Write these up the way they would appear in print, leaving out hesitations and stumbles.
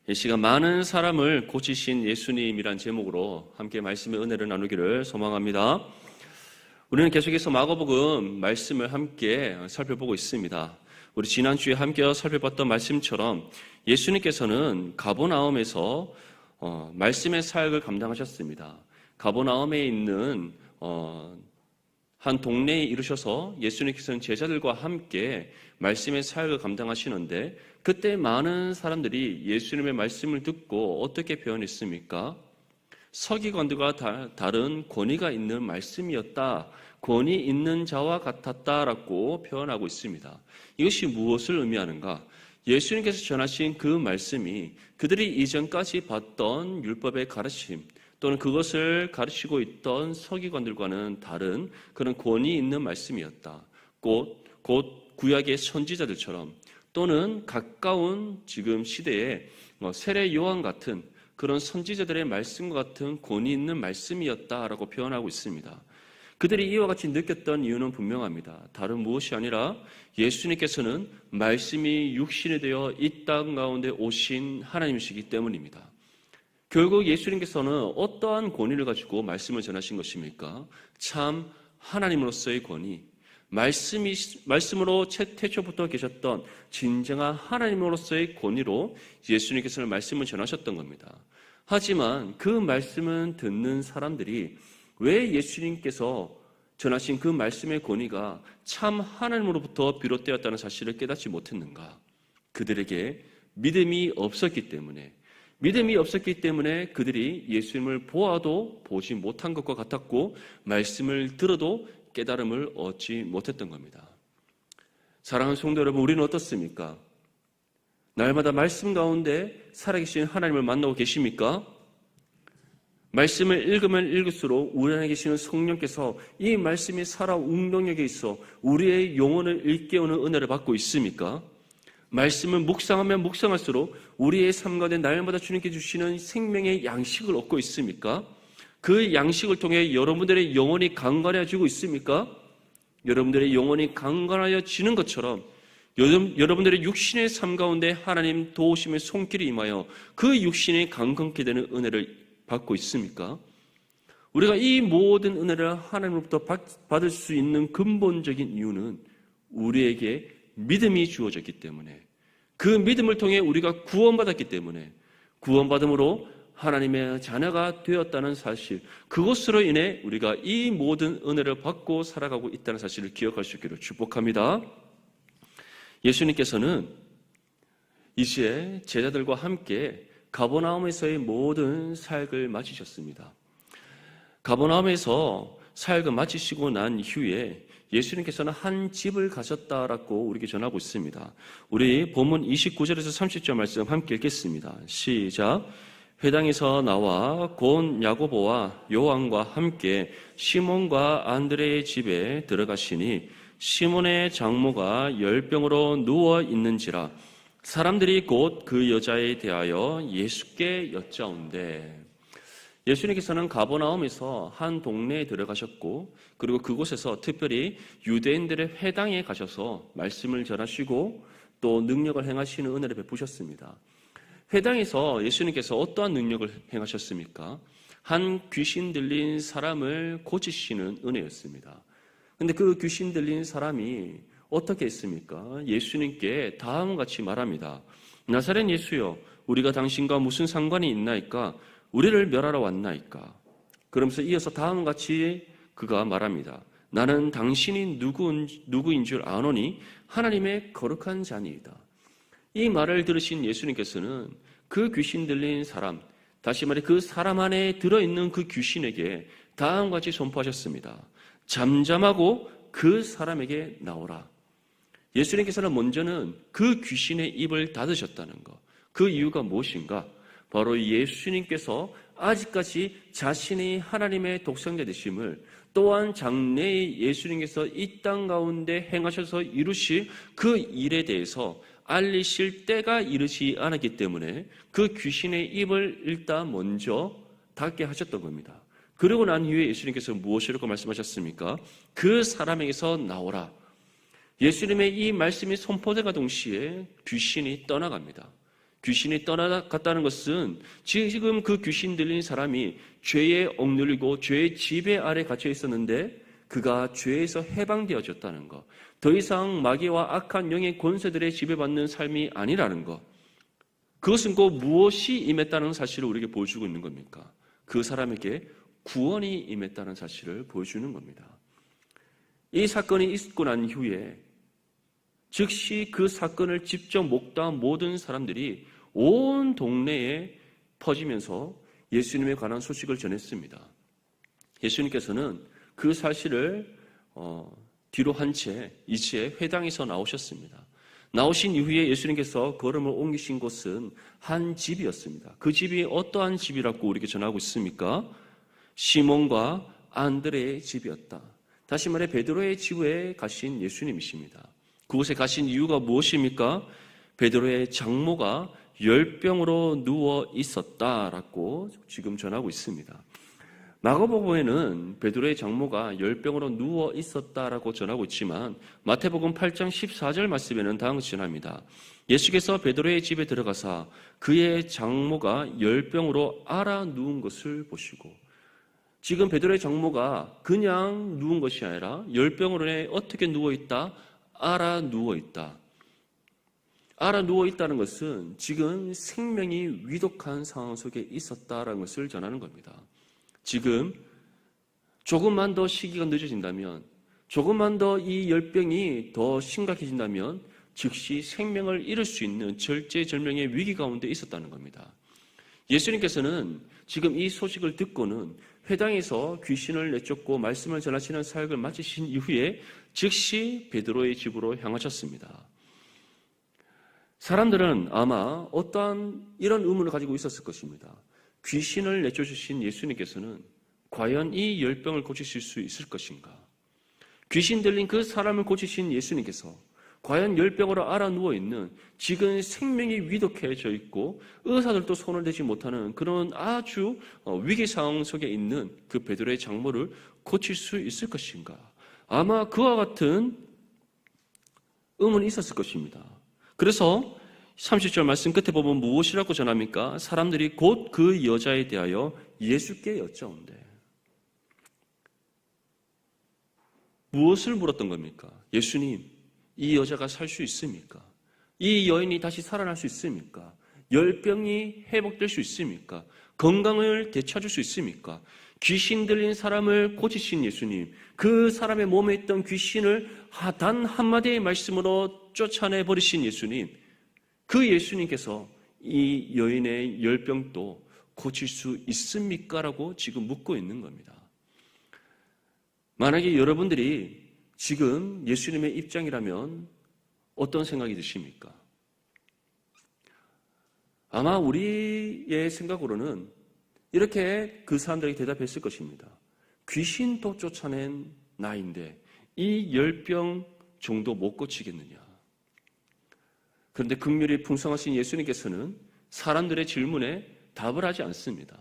이 시간 많은 사람을 고치신 예수님이란 제목으로 함께 말씀의 은혜를 나누기를 소망합니다. 우리는 계속해서 마가복음 말씀을 함께 살펴보고 있습니다. 우리 지난주에 함께 살펴봤던 말씀처럼 예수님께서는 가버나움에서 말씀의 사역을 감당하셨습니다. 가버나움에 있는 한 동네에 이르셔서 예수님께서는 제자들과 함께 말씀의 사역을 감당하시는데, 그때 많은 사람들이 예수님의 말씀을 듣고 어떻게 표현했습니까? 서기관들과 다른 권위가 있는 말씀이었다, 권위 있는 자와 같았다라고 표현하고 있습니다. 이것이 무엇을 의미하는가? 예수님께서 전하신 그 말씀이 그들이 이전까지 봤던 율법의 가르침 또는 그것을 가르치고 있던 서기관들과는 다른 그런 권위 있는 말씀이었다. 곧 구약의 선지자들처럼 또는 가까운 지금 시대에 세례 요한 같은 그런 선지자들의 말씀과 같은 권위 있는 말씀이었다라고 표현하고 있습니다. 그들이 이와 같이 느꼈던 이유는 분명합니다. 다른 무엇이 아니라 예수님께서는 말씀이 육신이 되어 이 땅 가운데 오신 하나님이시기 때문입니다. 결국 예수님께서는 어떠한 권위를 가지고 말씀을 전하신 것입니까? 참 하나님으로서의 권위, 말씀으로 태초부터 계셨던 진정한 하나님으로서의 권위로 예수님께서는 말씀을 전하셨던 겁니다. 하지만 그 말씀을 듣는 사람들이 왜 예수님께서 전하신 그 말씀의 권위가 참 하나님으로부터 비롯되었다는 사실을 깨닫지 못했는가? 그들에게 믿음이 없었기 때문에 그들이 예수님을 보아도 보지 못한 것과 같았고, 말씀을 들어도 깨달음을 얻지 못했던 겁니다. 사랑하는 성도 여러분, 우리는 어떻습니까? 날마다 말씀 가운데 살아계신 하나님을 만나고 계십니까? 말씀을 읽으면 읽을수록 우리 안에 계시는 성령께서 이 말씀이 살아 운동력에 있어 우리의 영혼을 일깨우는 은혜를 받고 있습니까? 말씀을 묵상하면 묵상할수록 우리의 삶 가운데 날마다 주님께 주시는 생명의 양식을 얻고 있습니까? 그 양식을 통해 여러분들의 영혼이 강건해지고 있습니까? 여러분들의 영혼이 강건하여지는 것처럼 여러분들의 육신의 삶 가운데 하나님 도우심의 손길이 임하여 그 육신이 강건케 되는 은혜를 받고 있습니까? 우리가 이 모든 은혜를 하나님으로부터 받을 수 있는 근본적인 이유는 우리에게 믿음이 주어졌기 때문에, 그 믿음을 통해 우리가 구원받았기 때문에, 구원받음으로 하나님의 자녀가 되었다는 사실, 그것으로 인해 우리가 이 모든 은혜를 받고 살아가고 있다는 사실을 기억할 수 있기를 축복합니다. 예수님께서는 이제 제자들과 함께 가버나움에서의 모든 사역을 마치셨습니다. 가버나움에서 사역을 마치시고 난 후에 예수님께서는 한 집을 가셨다라고 우리에게 전하고 있습니다. 우리 본문 29절에서 30절 말씀 함께 읽겠습니다. 시작. 회당에서 나와 곧 야고보와 요한과 함께 시몬과 안드레의 집에 들어가시니 시몬의 장모가 열병으로 누워 있는지라 사람들이 곧 그 여자에 대하여 예수께 여짜온대. 예수님께서는 가버나움에서 한 동네에 들어가셨고, 그리고 그곳에서 특별히 유대인들의 회당에 가셔서 말씀을 전하시고 또 능력을 행하시는 은혜를 베푸셨습니다. 회당에서 예수님께서 어떠한 능력을 행하셨습니까? 한 귀신 들린 사람을 고치시는 은혜였습니다. 그런데 그 귀신 들린 사람이 어떻게 했습니까? 예수님께 다음과 같이 말합니다. 나사렛 예수여, 우리가 당신과 무슨 상관이 있나이까? 우리를 멸하러 왔나이까? 그러면서 이어서 다음과 같이 그가 말합니다. 나는 당신이 누구인 줄 아노니 하나님의 거룩한 자니이다. 이 말을 들으신 예수님께서는 그 귀신 들린 사람, 다시 말해 그 사람 안에 들어있는 그 귀신에게 다음과 같이 선포하셨습니다. 잠잠하고 그 사람에게 나오라. 예수님께서는 먼저는 그 귀신의 입을 닫으셨다는 것. 그 이유가 무엇인가? 바로 예수님께서 아직까지 자신이 하나님의 독생자 되심을, 또한 장래의 예수님께서 이 땅 가운데 행하셔서 이루실 그 일에 대해서 알리실 때가 이르지 않았기 때문에 그 귀신의 입을 일단 먼저 닫게 하셨던 겁니다. 그러고 난 후에 예수님께서 무엇이라고 말씀하셨습니까? 그 사람에게서 나오라. 예수님의 이 말씀이 선포되가 동시에 귀신이 떠나갑니다. 귀신이 떠나갔다는 것은 지금 그 귀신 들린 사람이 죄에 억눌리고 죄의 지배 아래 갇혀 있었는데 그가 죄에서 해방되어졌다는 것. 더 이상 마귀와 악한 영의 권세들의 지배받는 삶이 아니라는 것. 그것은 곧 무엇이 임했다는 사실을 우리에게 보여주고 있는 겁니까? 그 사람에게 구원이 임했다는 사실을 보여주는 겁니다. 이 사건이 있고 난 후에 즉시 그 사건을 직접 목도한 모든 사람들이 온 동네에 퍼지면서 예수님에 관한 소식을 전했습니다. 예수님께서는 그 사실을 뒤로 한 채 이제 회당에서 나오셨습니다. 나오신 이후에 예수님께서 걸음을 옮기신 곳은 한 집이었습니다. 그 집이 어떠한 집이라고 우리에게 전하고 있습니까? 시몬과 안드레의 집이었다. 다시 말해 베드로의 집에 가신 예수님이십니다. 그곳에 가신 이유가 무엇입니까? 베드로의 장모가 열병으로 누워 있었다라고 지금 전하고 있습니다. 마가복음에는 베드로의 장모가 열병으로 누워 있었다라고 전하고 있지만 마태복음 8장 14절 말씀에는 다음과 같이 전합니다. 예수께서 베드로의 집에 들어가사 그의 장모가 열병으로 앓아 누운 것을 보시고, 지금 베드로의 장모가 그냥 누운 것이 아니라 열병으로 어떻게 누워있다? 앓아 누워있다. 앓아 누워있다는 것은 지금 생명이 위독한 상황 속에 있었다라는 것을 전하는 겁니다. 지금 조금만 더 시기가 늦어진다면, 조금만 더 이 열병이 더 심각해진다면 즉시 생명을 잃을 수 있는 절제절명의 위기 가운데 있었다는 겁니다. 예수님께서는 지금 이 소식을 듣고는 회당에서 귀신을 내쫓고 말씀을 전하시는 사역을 마치신 이후에 즉시 베드로의 집으로 향하셨습니다. 사람들은 아마 어떠한 이런 의문을 가지고 있었을 것입니다. 귀신을 내쫓으신 예수님께서는 과연 이 열병을 고치실 수 있을 것인가? 귀신 들린 그 사람을 고치신 예수님께서 과연 열병으로 앓아 누워있는, 지금 생명이 위독해져 있고 의사들도 손을 대지 못하는 그런 아주 위기 상황 속에 있는 그 베드로의 장모를 고칠 수 있을 것인가? 아마 그와 같은 의문이 있었을 것입니다. 그래서 30절 말씀 끝에 보면 무엇이라고 전합니까? 사람들이 곧 그 여자에 대하여 예수께 여짜온대. 무엇을 물었던 겁니까? 예수님, 이 여자가 살 수 있습니까? 이 여인이 다시 살아날 수 있습니까? 열병이 회복될 수 있습니까? 건강을 되찾을 수 있습니까? 귀신 들린 사람을 고치신 예수님, 그 사람의 몸에 있던 귀신을 단 한마디의 말씀으로 쫓아내버리신 예수님, 그 예수님께서 이 여인의 열병도 고칠 수 있습니까? 라고 지금 묻고 있는 겁니다. 만약에 여러분들이 지금 예수님의 입장이라면 어떤 생각이 드십니까? 아마 우리의 생각으로는 이렇게 그 사람들에게 대답했을 것입니다. 귀신도 쫓아낸 나인데 이 열병 정도 못 고치겠느냐? 그런데 긍휼이 풍성하신 예수님께서는 사람들의 질문에 답을 하지 않습니다.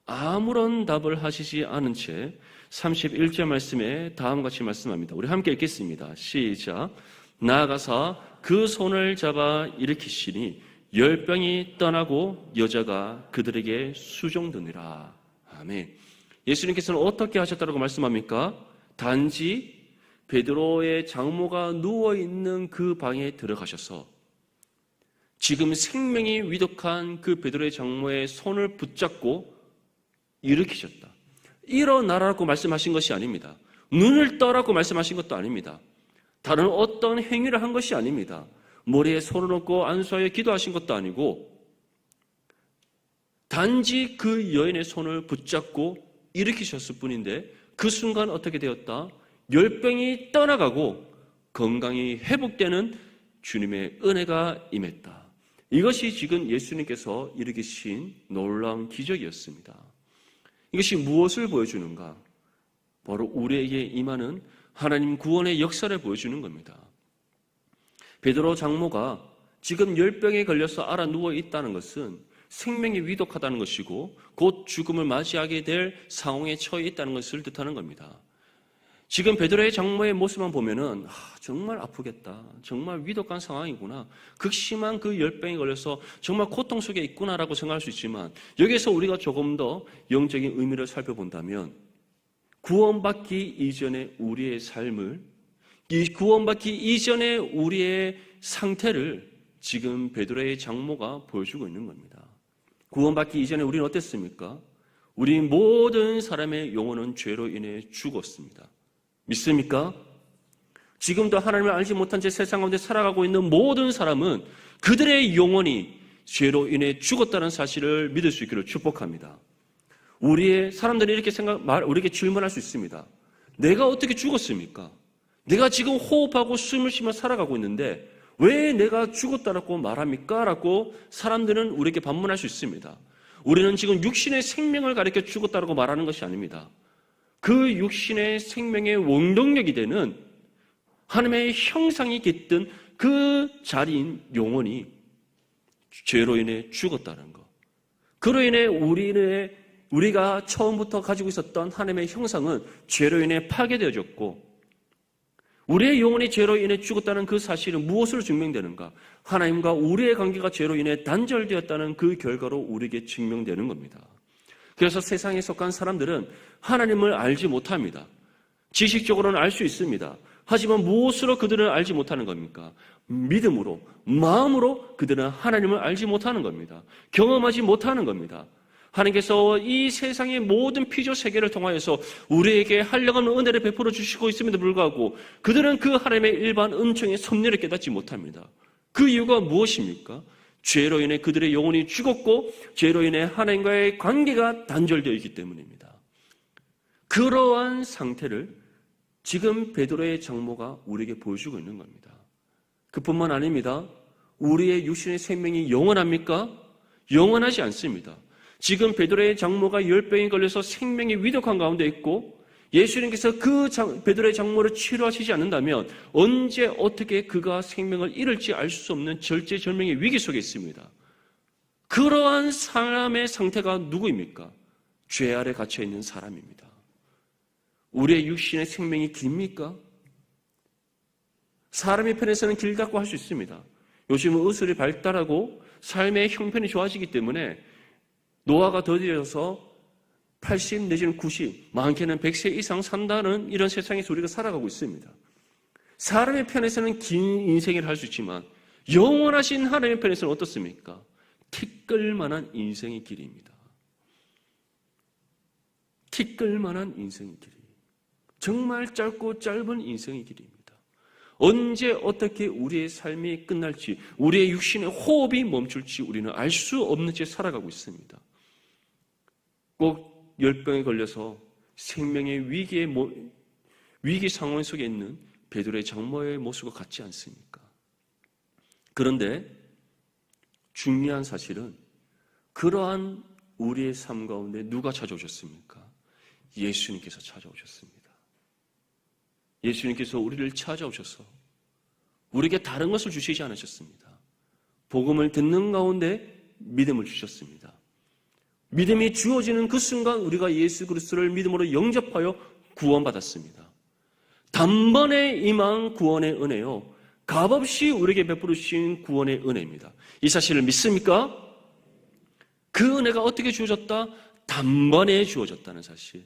아무런 답을 하시지 않은 채 31절 말씀에 다음과 같이 말씀합니다. 우리 함께 읽겠습니다. 시작. 나아가사 그 손을 잡아 일으키시니 열병이 떠나고 여자가 그들에게 수종드니라. 아멘. 예수님께서는 어떻게 하셨다고 말씀합니까? 단지 베드로의 장모가 누워있는 그 방에 들어가셔서 지금 생명이 위독한 그 베드로의 장모의 손을 붙잡고 일으키셨다. 일어나라고 말씀하신 것이 아닙니다. 눈을 떠라고 말씀하신 것도 아닙니다. 다른 어떤 행위를 한 것이 아닙니다. 머리에 손을 얹고 안수하여 기도하신 것도 아니고 단지 그 여인의 손을 붙잡고 일으키셨을 뿐인데 그 순간 어떻게 되었다? 열병이 떠나가고 건강이 회복되는 주님의 은혜가 임했다. 이것이 지금 예수님께서 일으키신 놀라운 기적이었습니다. 이것이 무엇을 보여주는가? 바로 우리에게 임하는 하나님 구원의 역사를 보여주는 겁니다. 베드로 장모가 지금 열병에 걸려서 앓아 누워 있다는 것은 생명이 위독하다는 것이고 곧 죽음을 맞이하게 될 상황에 처해 있다는 것을 뜻하는 겁니다. 지금 베드로의 장모의 모습만 보면은 정말 아프겠다. 정말 위독한 상황이구나. 극심한 그 열병에 걸려서 정말 고통 속에 있구나라고 생각할 수 있지만 여기서 우리가 조금 더 영적인 의미를 살펴본다면 구원받기 이전의 우리의 삶을 이 구원받기 이전의 우리의 상태를 지금 베드로의 장모가 보여주고 있는 겁니다. 구원받기 이전에 우리는 어땠습니까? 우리 모든 사람의 영혼은 죄로 인해 죽었습니다. 믿습니까? 지금도 하나님을 알지 못한 채 세상 가운데 살아가고 있는 모든 사람은 그들의 영혼이 죄로 인해 죽었다는 사실을 믿을 수 있기를 축복합니다. 우리의 사람들이 이렇게 우리에게 질문할 수 있습니다. 내가 어떻게 죽었습니까? 내가 지금 호흡하고 숨을 쉬며 살아가고 있는데 왜 내가 죽었다라고 말합니까? 라고 사람들은 우리에게 반문할 수 있습니다. 우리는 지금 육신의 생명을 가리켜 죽었다라고 말하는 것이 아닙니다. 그 육신의 생명의 원동력이 되는 하나님의 형상이 깃든 그 자리인 영혼이 죄로 인해 죽었다는 것. 그로 인해 우리가 처음부터 가지고 있었던 하나님의 형상은 죄로 인해 파괴되어졌고 우리의 영혼이 죄로 인해 죽었다는 그 사실은 무엇으로 증명되는가? 하나님과 우리의 관계가 죄로 인해 단절되었다는 그 결과로 우리에게 증명되는 겁니다. 그래서 세상에 속한 사람들은 하나님을 알지 못합니다. 지식적으로는 알 수 있습니다. 하지만 무엇으로 그들은 알지 못하는 겁니까? 믿음으로, 마음으로 그들은 하나님을 알지 못하는 겁니다. 경험하지 못하는 겁니다. 하나님께서 이 세상의 모든 피조 세계를 통하여서 우리에게 한량없는 은혜를 베풀어 주시고 있음에도 불구하고 그들은 그 하나님의 일반 은총의 섭리를 깨닫지 못합니다. 그 이유가 무엇입니까? 죄로 인해 그들의 영혼이 죽었고 죄로 인해 하나님과의 관계가 단절되어 있기 때문입니다. 그러한 상태를 지금 베드로의 장모가 우리에게 보여주고 있는 겁니다. 그뿐만 아닙니다. 우리의 육신의 생명이 영원합니까? 영원하지 않습니다. 지금 베드로의 장모가 열병에 걸려서 생명이 위독한 가운데 있고 예수님께서 그 베드로의 장모를 치료하시지 않는다면 언제 어떻게 그가 생명을 잃을지 알 수 없는 절제절명의 위기 속에 있습니다. 그러한 사람의 상태가 누구입니까? 죄 아래 갇혀 있는 사람입니다. 우리의 육신의 생명이 깁니까? 사람의 편에서는 길다고 할 수 있습니다. 요즘은 의술이 발달하고 삶의 형편이 좋아지기 때문에 노화가 더뎌서 80 내지는 90, 많게는 100세 이상 산다는 이런 세상에서 우리가 살아가고 있습니다. 사람의 편에서는 긴 인생이라 할 수 있지만 영원하신 하나님의 편에서는 어떻습니까? 티끌만한 인생의 길입니다. 티끌만한 인생의 길이. 정말 짧고 짧은 인생의 길입니다. 언제 어떻게 우리의 삶이 끝날지, 우리의 육신의 호흡이 멈출지 우리는 알 수 없는 채 살아가고 있습니다. 꼭 열병에 걸려서 생명의 위기 상황 속에 있는 베드로의 장모의 모습과 같지 않습니까? 그런데 중요한 사실은 그러한 우리의 삶 가운데 누가 찾아오셨습니까? 예수님께서 찾아오셨습니다. 예수님께서 우리를 찾아오셔서 우리에게 다른 것을 주시지 않으셨습니다. 복음을 듣는 가운데 믿음을 주셨습니다. 믿음이 주어지는 그 순간 우리가 예수 그리스도를 믿음으로 영접하여 구원받았습니다. 단번에 임한 구원의 은혜요, 값없이 우리에게 베풀으신 구원의 은혜입니다. 이 사실을 믿습니까? 그 은혜가 어떻게 주어졌다? 단번에 주어졌다는 사실.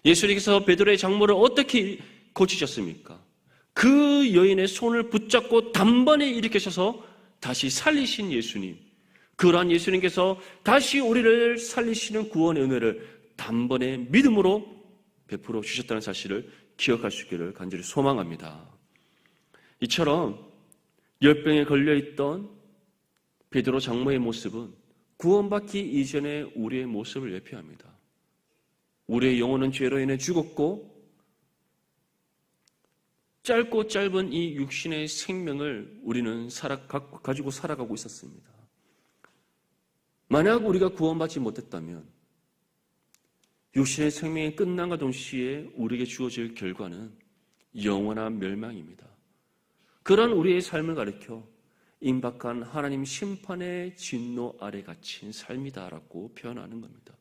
예수님께서 베드로의 장모를 어떻게 고치셨습니까? 그 여인의 손을 붙잡고 단번에 일으키셔서 다시 살리신 예수님. 그러한 예수님께서 다시 우리를 살리시는 구원의 은혜를 단번에 믿음으로 베풀어 주셨다는 사실을 기억할 수 있기를 간절히 소망합니다. 이처럼 열병에 걸려있던 베드로 장모의 모습은 구원받기 이전의 우리의 모습을 예표합니다. 우리의 영혼은 죄로 인해 죽었고 짧고 짧은 이 육신의 생명을 우리는 가지고 살아가고 있었습니다. 만약 우리가 구원받지 못했다면 육신의 생명이 끝남과 동시에 우리에게 주어질 결과는 영원한 멸망입니다. 그런 우리의 삶을 가리켜 임박한 하나님 심판의 진노 아래 갇힌 삶이다라고 표현하는 겁니다.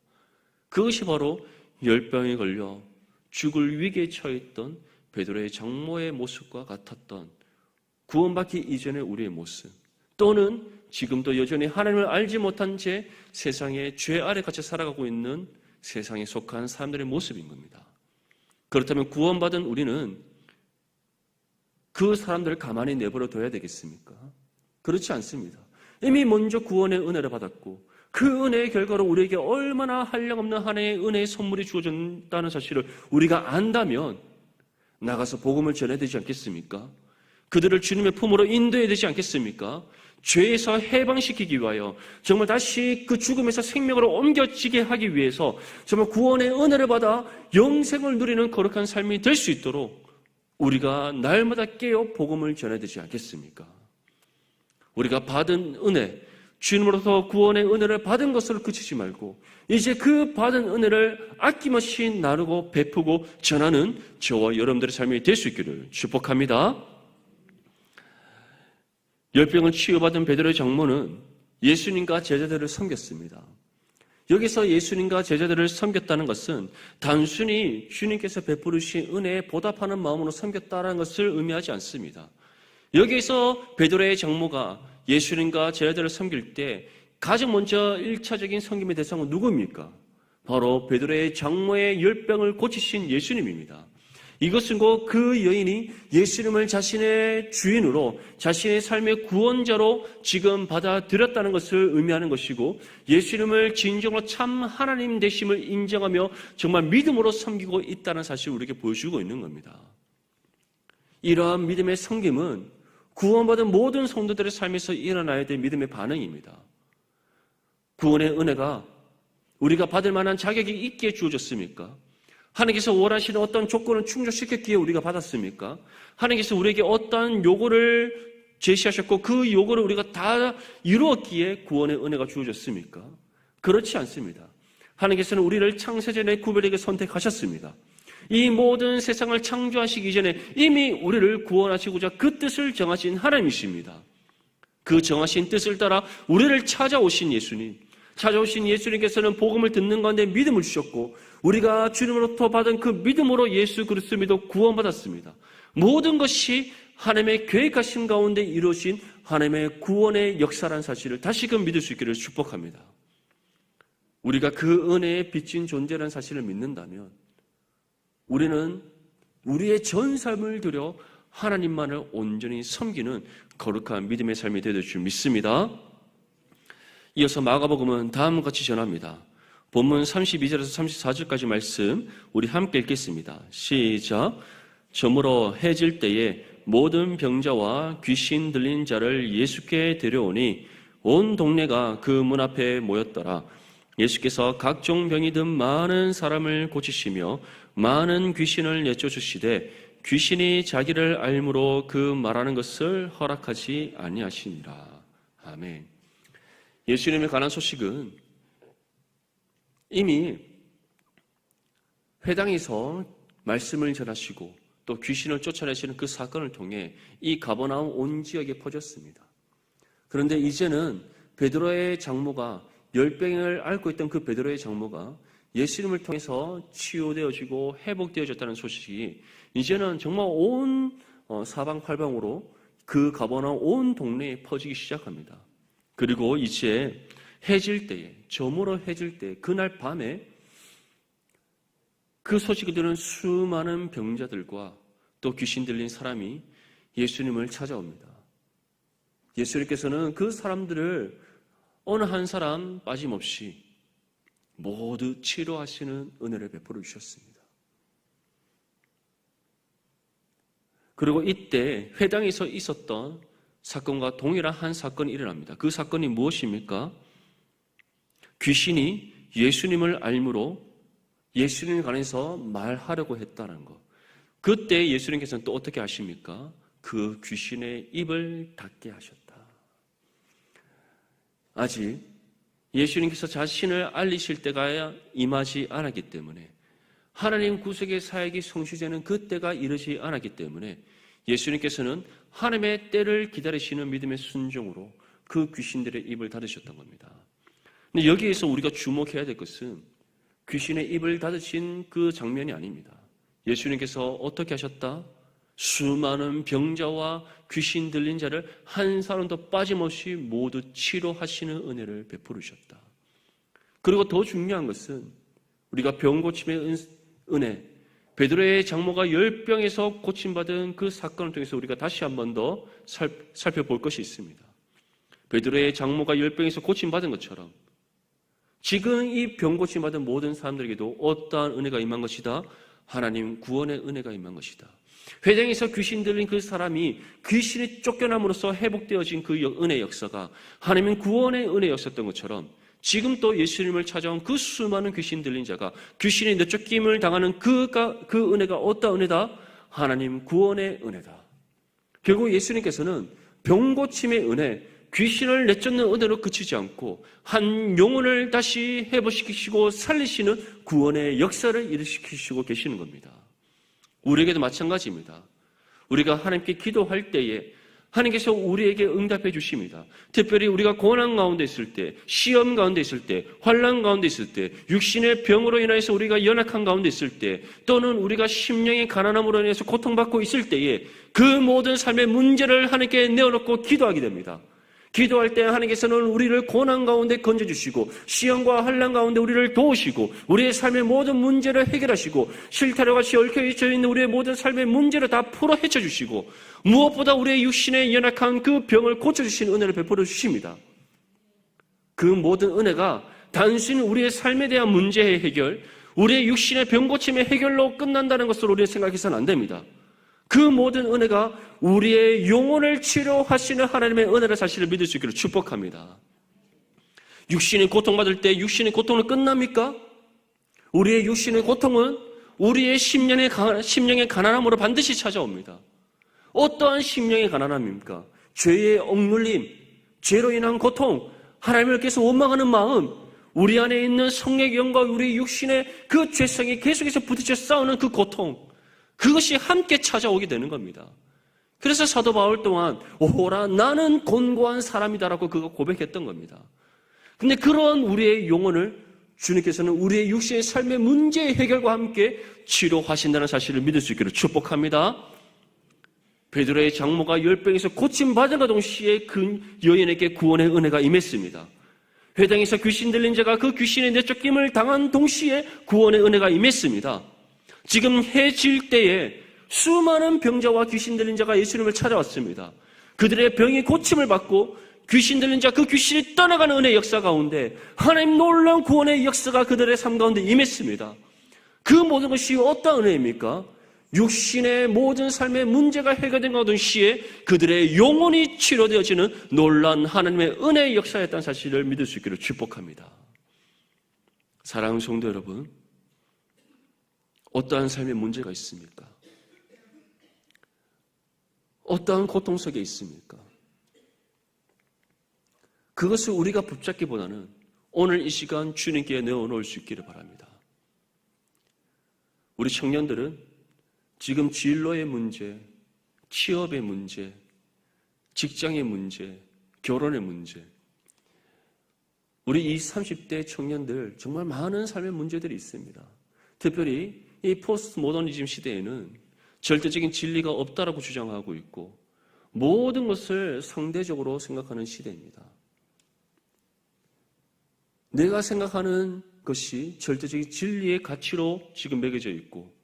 그것이 바로 열병에 걸려 죽을 위기에 처했던 베드로의 장모의 모습과 같았던 구원받기 이전의 우리의 모습, 또는 지금도 여전히 하나님을 알지 못한 채 세상의 죄 아래 같이 살아가고 있는 세상에 속한 사람들의 모습인 겁니다. 그렇다면 구원받은 우리는 그 사람들을 가만히 내버려 둬야 되겠습니까? 그렇지 않습니다. 이미 먼저 구원의 은혜를 받았고 그 은혜의 결과로 우리에게 얼마나 한량없는 하나의 은혜의 선물이 주어졌다는 사실을 우리가 안다면 나가서 복음을 전해야 되지 않겠습니까? 그들을 주님의 품으로 인도해야 되지 않겠습니까? 죄에서 해방시키기 위하여 정말 다시 그 죽음에서 생명으로 옮겨지게 하기 위해서 정말 구원의 은혜를 받아 영생을 누리는 거룩한 삶이 될 수 있도록 우리가 날마다 깨어 복음을 전해야 되지 않겠습니까? 우리가 받은 은혜, 주님으로부터 구원의 은혜를 받은 것으로 그치지 말고 이제 그 받은 은혜를 아낌없이 나누고 베푸고 전하는 저와 여러분들의 삶이 될 수 있기를 축복합니다. 열병을 치유받은 베드로의 장모는 예수님과 제자들을 섬겼습니다. 여기서 예수님과 제자들을 섬겼다는 것은 단순히 주님께서 베푸르신 은혜에 보답하는 마음으로 섬겼다는 것을 의미하지 않습니다. 여기서 베드로의 장모가 예수님과 제자들을 섬길 때 가장 먼저 1차적인 섬김의 대상은 누구입니까? 바로 베드로의 장모의 열병을 고치신 예수님입니다. 이것은 곧 그 여인이 예수님을 자신의 주인으로 자신의 삶의 구원자로 지금 받아들였다는 것을 의미하는 것이고 예수님을 진정으로 참 하나님 되심을 인정하며 정말 믿음으로 섬기고 있다는 사실을 우리에게 보여주고 있는 겁니다. 이러한 믿음의 섬김은 구원받은 모든 성도들의 삶에서 일어나야 될 믿음의 반응입니다. 구원의 은혜가 우리가 받을 만한 자격이 있게 주어졌습니까? 하나님께서 원하시는 어떤 조건을 충족시켰기에 우리가 받았습니까? 하나님께서 우리에게 어떤 요구를 제시하셨고 그 요구를 우리가 다 이루었기에 구원의 은혜가 주어졌습니까? 그렇지 않습니다. 하나님께서는 우리를 창세전에 구별에게 선택하셨습니다. 이 모든 세상을 창조하시기 전에 이미 우리를 구원하시고자 그 뜻을 정하신 하나님이십니다. 그 정하신 뜻을 따라 우리를 찾아오신 예수님께서는 복음을 듣는 가운데 믿음을 주셨고 우리가 주님으로부터 받은 그 믿음으로 예수 그리스도 믿어 구원받았습니다. 모든 것이 하나님의 계획하신 가운데 이루어진 하나님의 구원의 역사라는 사실을 다시금 믿을 수 있기를 축복합니다. 우리가 그 은혜에 빚진 존재라는 사실을 믿는다면 우리는 우리의 전 삶을 들여 하나님만을 온전히 섬기는 거룩한 믿음의 삶이 되될 줄 믿습니다. 이어서 마가복음은 다음과 같이 전합니다. 본문 32절에서 34절까지 말씀 우리 함께 읽겠습니다. 시작. 저물어 해질 때에 모든 병자와 귀신 들린 자를 예수께 데려오니 온 동네가 그 문 앞에 모였더라. 예수께서 각종 병이 든 많은 사람을 고치시며 많은 귀신을 내쫓으시되 귀신이 자기를 알므로 그 말하는 것을 허락하지 아니하시니라. 아멘. 예수님에 관한 소식은 이미 회당에서 말씀을 전하시고 또 귀신을 쫓아내시는 그 사건을 통해 이 가버나움 온 지역에 퍼졌습니다. 그런데 이제는 베드로의 장모가 열병을 앓고 있던 그 베드로의 장모가 예수님을 통해서 치유되어지고 회복되어졌다는 소식이 이제는 정말 온 사방팔방으로 그 가버나움 온 동네에 퍼지기 시작합니다. 그리고 이제 해질 때에, 저물어 해질 때, 그날 밤에 그 소식을 들은 수많은 병자들과 또 귀신 들린 사람이 예수님을 찾아옵니다. 예수님께서는 그 사람들을 어느 한 사람 빠짐없이 모두 치료하시는 은혜를 베풀어 주셨습니다. 그리고 이때 회당에서 있었던 사건과 동일한 한 사건이 일어납니다. 그 사건이 무엇입니까? 귀신이 예수님을 알므로 예수님에 관해서 말하려고 했다는 것. 그때 예수님께서는 또 어떻게 하십니까? 그 귀신의 입을 닫게 하셨다. 아직 예수님께서 자신을 알리실 때가 임하지 않았기 때문에 하나님 구속의 사역이 성취되는 그때가 이르지 않았기 때문에 예수님께서는 하나님의 때를 기다리시는 믿음의 순종으로 그 귀신들의 입을 닫으셨던 겁니다. 근데 여기에서 우리가 주목해야 될 것은 귀신의 입을 닫으신 그 장면이 아닙니다. 예수님께서 어떻게 하셨다? 수많은 병자와 귀신 들린 자를 한 사람도 빠짐없이 모두 치료하시는 은혜를 베푸셨다. 그리고 더 중요한 것은 우리가 병 고침의 은혜, 베드로의 장모가 10병에서 고침받은 그 사건을 통해서 우리가 다시 한 번 더 살펴볼 것이 있습니다. 베드로의 장모가 10병에서 고침받은 것처럼 지금 이 병 고침받은 모든 사람들에게도 어떠한 은혜가 임한 것이다? 하나님 구원의 은혜가 임한 것이다. 회당에서 귀신 들린 그 사람이 귀신이 쫓겨남으로써 회복되어진 그 은혜의 역사가 하나님은 구원의 은혜의 역사였던 것처럼 지금 또 예수님을 찾아온 그 수많은 귀신 들린 자가 귀신의 내쫓김을 당하는 그 은혜가 어떤 은혜다? 하나님 구원의 은혜다. 결국 예수님께서는 병고침의 은혜, 귀신을 내쫓는 은혜로 그치지 않고 한 영혼을 다시 회복시키시고 살리시는 구원의 역사를 일으키시고 계시는 겁니다. 우리에게도 마찬가지입니다. 우리가 하나님께 기도할 때에 하나님께서 우리에게 응답해 주십니다. 특별히 우리가 고난 가운데 있을 때, 시험 가운데 있을 때, 환난 가운데 있을 때, 육신의 병으로 인해서 우리가 연약한 가운데 있을 때, 또는 우리가 심령의 가난함으로 인해서 고통받고 있을 때에 그 모든 삶의 문제를 하나님께 내어놓고 기도하게 됩니다. 기도할 때 하나님께서는 우리를 고난 가운데 건져주시고 시험과 환난 가운데 우리를 도우시고 우리의 삶의 모든 문제를 해결하시고 실타래 같이 얽혀져 있는 우리의 모든 삶의 문제를 다 풀어 헤쳐주시고 무엇보다 우리의 육신의 연약한 그 병을 고쳐주시는 은혜를 베풀어 주십니다. 그 모든 은혜가 단순히 우리의 삶에 대한 문제의 해결, 우리의 육신의 병 고침의 해결로 끝난다는 것으로 우리가 생각해서는 안 됩니다. 그 모든 은혜가 우리의 영혼을 치료하시는 하나님의 은혜를 사실을 믿을 수 있기를 축복합니다. 육신이 고통받을 때 육신의 고통은 끝납니까? 우리의 육신의 고통은 우리의 심령의 가난함으로 반드시 찾아옵니다. 어떠한 심령의 가난함입니까? 죄의 억눌림, 죄로 인한 고통, 하나님을 계속 원망하는 마음, 우리 안에 있는 성의 영과 우리 육신의 그 죄성이 계속해서 부딪혀 싸우는 그 고통, 그것이 함께 찾아오게 되는 겁니다. 그래서 사도 바울 또한 오호라 나는 곤고한 사람이다라고 그거 고백했던 겁니다. 근데 그런 우리의 영혼을 주님께서는 우리의 육신의 삶의 문제의 해결과 함께 치료하신다는 사실을 믿을 수 있기를 축복합니다. 베드로의 장모가 10병에서 고침받은과 동시에 그 여인에게 구원의 은혜가 임했습니다. 회당에서 귀신 들린 자가 그 귀신의 내쫓김을 당한 동시에 구원의 은혜가 임했습니다. 지금 해 질 때에 수많은 병자와 귀신 들린 자가 예수님을 찾아왔습니다. 그들의 병이 고침을 받고 귀신 들린 자 그 귀신이 떠나가는 은혜의 역사 가운데 하나님 놀라운 구원의 역사가 그들의 삶 가운데 임했습니다. 그 모든 것이 어떤 은혜입니까? 육신의 모든 삶의 문제가 해결된 것 동시에 그들의 영혼이 치료되어지는 놀라운 하나님의 은혜의 역사였다는 사실을 믿을 수 있기를 축복합니다. 사랑하는 성도 여러분, 어떠한 삶의 문제가 있습니까? 어떠한 고통 속에 있습니까? 그것을 우리가 붙잡기보다는 오늘 이 시간 주님께 내어놓을 수 있기를 바랍니다. 우리 청년들은 지금 진로의 문제, 취업의 문제, 직장의 문제, 결혼의 문제, 우리 이 30대 청년들 정말 많은 삶의 문제들이 있습니다. 특별히 이 포스트 모더니즘 시대에는 절대적인 진리가 없다라고 주장하고 있고 모든 것을 상대적으로 생각하는 시대입니다. 내가 생각하는 것이 절대적인 진리의 가치로 지금 매겨져 있고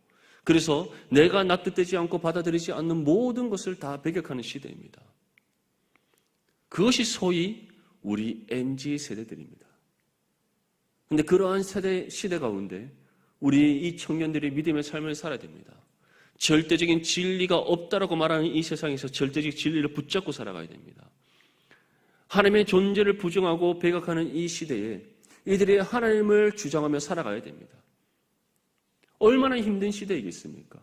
그래서 내가 납득되지 않고 받아들이지 않는 모든 것을 다 배격하는 시대입니다. 그것이 소위 우리 MZ 세대들입니다. 그런데 그러한 시대 가운데 우리 이 청년들이 믿음의 삶을 살아야 됩니다. 절대적인 진리가 없다라고 말하는 이 세상에서 절대적인 진리를 붙잡고 살아가야 됩니다. 하나님의 존재를 부정하고 배격하는 이 시대에 이들이 하나님을 주장하며 살아가야 됩니다. 얼마나 힘든 시대이겠습니까?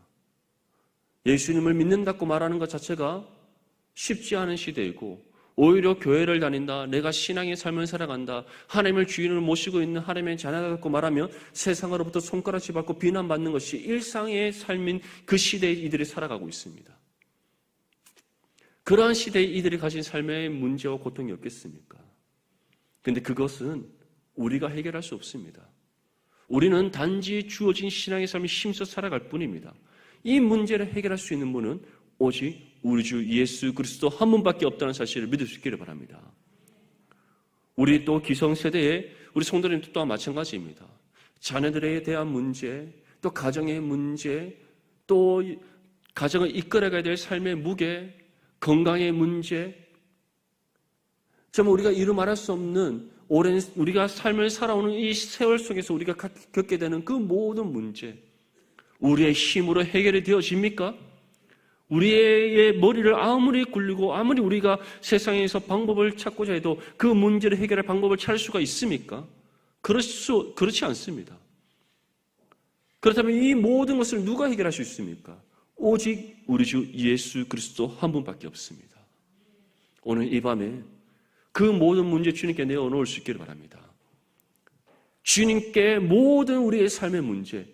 예수님을 믿는다고 말하는 것 자체가 쉽지 않은 시대이고 오히려 교회를 다닌다, 내가 신앙의 삶을 살아간다, 하나님을 주인으로 모시고 있는 하나님의 자녀라고 말하면 세상으로부터 손가락질 받고 비난받는 것이 일상의 삶인 그 시대에 이들이 살아가고 있습니다. 그러한 시대에 이들이 가진 삶의 문제와 고통이 없겠습니까? 그런데 그것은 우리가 해결할 수 없습니다. 우리는 단지 주어진 신앙의 삶을 힘써 살아갈 뿐입니다. 이 문제를 해결할 수 있는 분은 오직 우리 주 예수 그리스도 한 분밖에 없다는 사실을 믿을 수 있기를 바랍니다. 우리 또 기성세대의 우리 성도님들 또한 마찬가지입니다. 자녀들에 대한 문제, 또 가정의 문제, 또 가정을 이끌어가야 될 삶의 무게, 건강의 문제, 정말 우리가 이루 말할 수 없는 오랜 우리가 삶을 살아오는 이 세월 속에서 우리가 겪게 되는 그 모든 문제, 우리의 힘으로 해결이 되어집니까? 우리의 머리를 아무리 굴리고 아무리 우리가 세상에서 방법을 찾고자 해도 그 문제를 해결할 방법을 찾을 수가 있습니까? 그렇지 않습니다. 그렇다면 이 모든 것을 누가 해결할 수 있습니까? 오직 우리 주 예수 그리스도 한 분밖에 없습니다. 오늘 이 밤에 그 모든 문제 주님께 내어놓을 수 있기를 바랍니다. 주님께 모든 우리의 삶의 문제,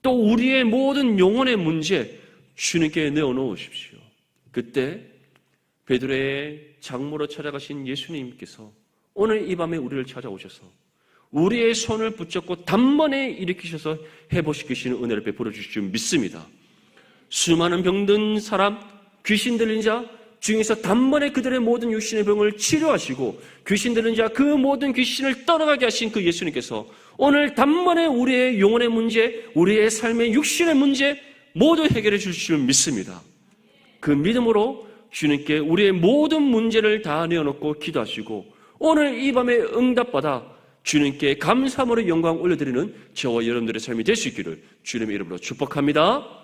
또 우리의 모든 영혼의 문제 주님께 내어놓으십시오. 그때 베드로의 장모로 찾아가신 예수님께서 오늘 이 밤에 우리를 찾아오셔서 우리의 손을 붙잡고 단번에 일으키셔서 회복시키시는 은혜를 베풀어 주실 줄 믿습니다. 수많은 병든 사람, 귀신 들린 자 중에서 단번에 그들의 모든 육신의 병을 치료하시고 귀신 들린 자 그 모든 귀신을 떠나가게 하신 그 예수님께서 오늘 단번에 우리의 영혼의 문제, 우리의 삶의 육신의 문제 모두 해결해 주실 줄 믿습니다. 그 믿음으로 주님께 우리의 모든 문제를 다 내어놓고 기도하시고 오늘 이 밤에 응답받아 주님께 감사함으로 영광 올려드리는 저와 여러분들의 삶이 될 수 있기를 주님의 이름으로 축복합니다.